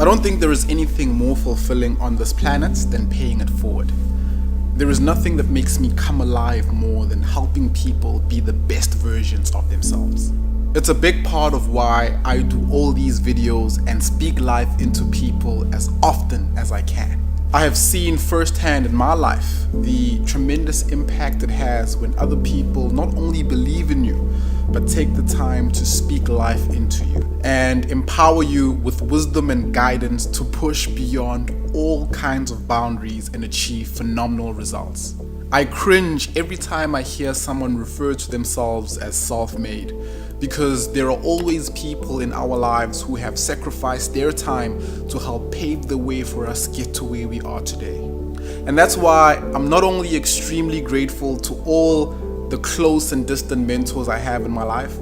I don't think there is anything more fulfilling on this planet than paying it forward. There is nothing that makes me come alive more than helping people be the best versions of themselves. It's a big part of why I do all these videos and speak life into people as often as I can. I have seen firsthand in my life the tremendous impact it has when other people not only believe in you, but take the time to speak life into you and empower you with wisdom and guidance to push beyond all kinds of boundaries and achieve phenomenal results. I cringe every time I hear someone refer to themselves as self-made, because there are always people in our lives who have sacrificed their time to help pave the way for us get to where we are today. And that's why I'm not only extremely grateful to all the close and distant mentors I have in my life,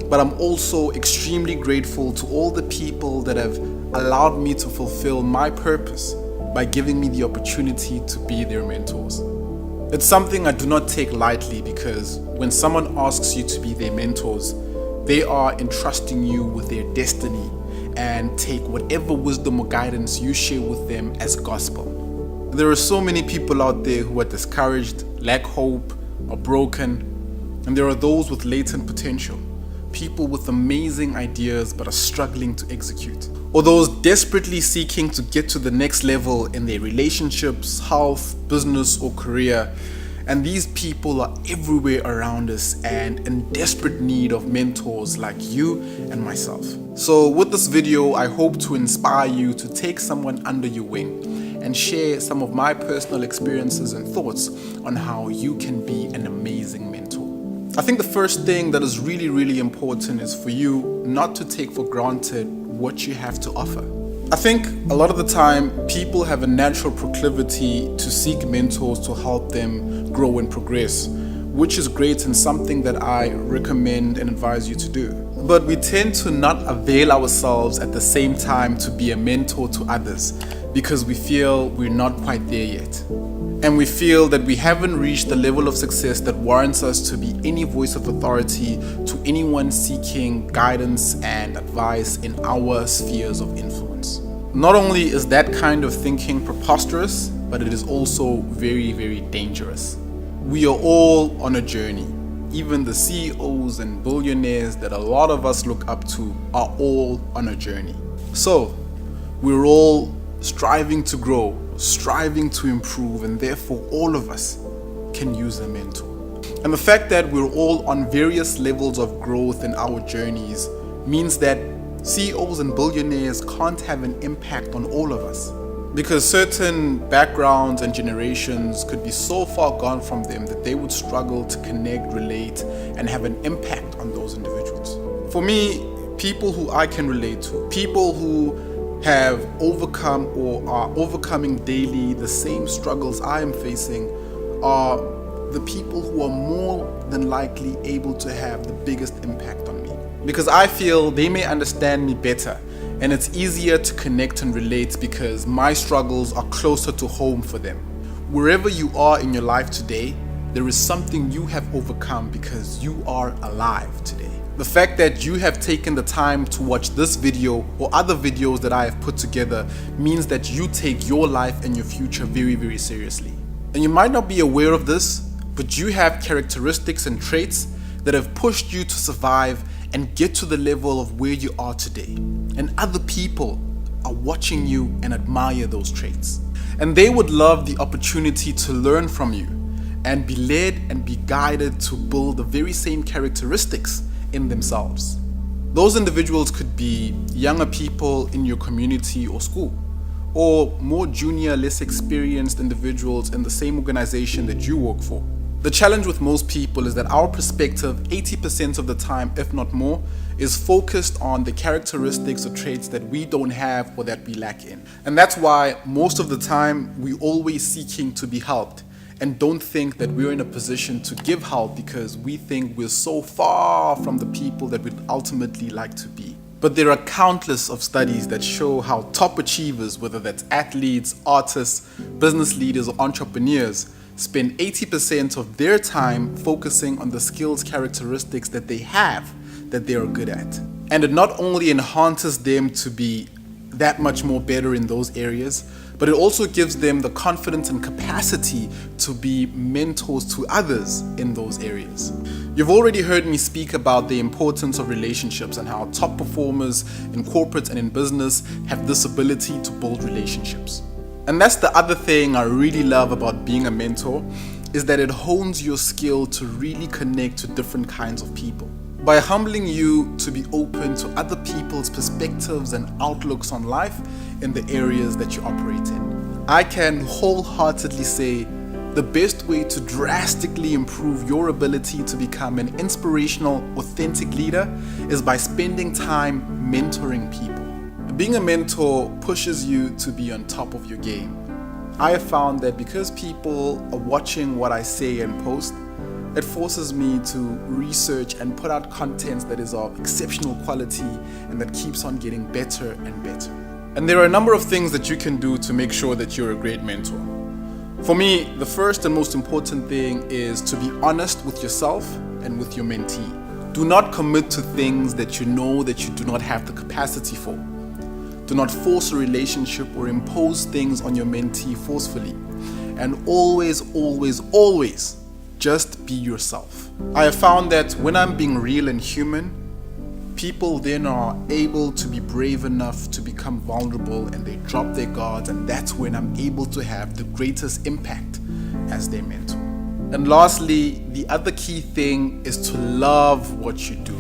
but I'm also extremely grateful to all the people that have allowed me to fulfill my purpose by giving me the opportunity to be their mentors. It's something I do not take lightly, because when someone asks you to be their mentors, they are entrusting you with their destiny and take whatever wisdom or guidance you share with them as gospel. There are so many people out there who are discouraged, lack hope, are broken, and there are those with latent potential, people with amazing ideas but are struggling to execute, or those desperately seeking to get to the next level in their relationships, health, business, or career. And these people are everywhere around us and in desperate need of mentors like you and myself. So with this video, I hope to inspire you to take someone under your wing and share some of my personal experiences and thoughts on how you can be an amazing mentor. I think the first thing that is really important is for you not to take for granted what you have to offer. I think a lot of the time people have a natural proclivity to seek mentors to help them grow and progress, which is great and something that I recommend and advise you to do. But we tend to not avail ourselves at the same time to be a mentor to others because we feel we're not quite there yet. And we feel that we haven't reached the level of success that warrants us to be any voice of authority to anyone seeking guidance and advice in our spheres of influence. Not only is that kind of thinking preposterous, but it is also very dangerous. We are all on a journey. Even the CEOs and billionaires that a lot of us look up to are all on a journey. So we're all striving to grow, striving to improve, and therefore all of us can use a mentor. And the fact that we're all on various levels of growth in our journeys means that CEOs and billionaires can't have an impact on all of us, because certain backgrounds and generations could be so far gone from them that they would struggle to connect, relate, and have an impact on those individuals. For me, people who I can relate to, people who have overcome or are overcoming daily the same struggles I am facing, are the people who are more than likely able to have the biggest impact on me. Because I feel they may understand me better, and it's easier to connect and relate because my struggles are closer to home for them. Wherever you are in your life today, there is something you have overcome because you are alive today. The fact that you have taken the time to watch this video or other videos that I have put together means that you take your life and your future very seriously. And you might not be aware of this, but you have characteristics and traits that have pushed you to survive and get to the level of where you are today. And other people are watching you and admire those traits. And they would love the opportunity to learn from you and be led and be guided to build the very same characteristics in themselves. Those individuals could be younger people in your community or school, or more junior, less experienced individuals in the same organization that you work for. The challenge with most people is that our perspective, 80% of the time, if not more, is focused on the characteristics or traits that we don't have or that we lack in. And that's why most of the time we're always seeking to be helped and don't think that we're in a position to give help because we think we're so far from the people that we'd ultimately like to be. But there are countless of studies that show how top achievers, whether that's athletes, artists, business leaders, or entrepreneurs, spend 80% of their time focusing on the skills, characteristics that they have that they are good at. And it not only enhances them to be that much more better in those areas, but it also gives them the confidence and capacity to be mentors to others in those areas. You've already heard me speak about the importance of relationships and how top performers in corporate and in business have this ability to build relationships. And that's the other thing I really love about being a mentor, is that it hones your skill to really connect to different kinds of people. By humbling you to be open to other people's perspectives and outlooks on life in the areas that you operate in. I can wholeheartedly say the best way to drastically improve your ability to become an inspirational, authentic leader is by spending time mentoring people. Being a mentor pushes you to be on top of your game. I have found that because people are watching what I say and post, it forces me to research and put out content that is of exceptional quality and that keeps on getting better and better. And there are a number of things that you can do to make sure that you're a great mentor. For me, the first and most important thing is to be honest with yourself and with your mentee. Do not commit to things that you know that you do not have the capacity for. Do not force a relationship or impose things on your mentee forcefully. And always, always, always just be yourself. I have found that when I'm being real and human, people then are able to be brave enough to become vulnerable and they drop their guards, and that's when I'm able to have the greatest impact as their mentor. And lastly, the other key thing is to love what you do.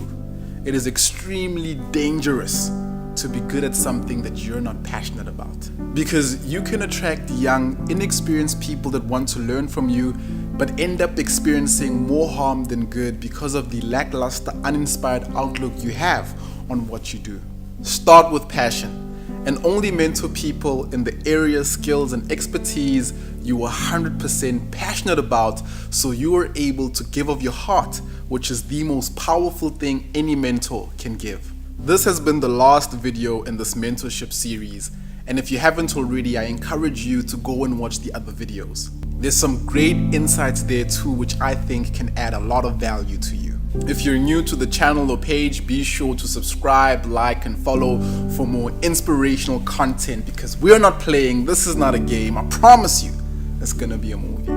It is extremely dangerous to be good at something that you're not passionate about, because you can attract young, inexperienced people that want to learn from you but end up experiencing more harm than good because of the lackluster, uninspired outlook you have on what you do. Start with passion and only mentor people in the areas, skills and expertise you are 100% passionate about, so you are able to give of your heart, which is the most powerful thing any mentor can give. This has been the last video in this mentorship series, and if you haven't already, I encourage you to go and watch the other videos. There's some great insights there too, which I think can add a lot of value to you. If you're new to the channel or page, be sure to subscribe, like and follow for more inspirational content, because we're not playing. This is not a game. I promise you, it's gonna be a movie.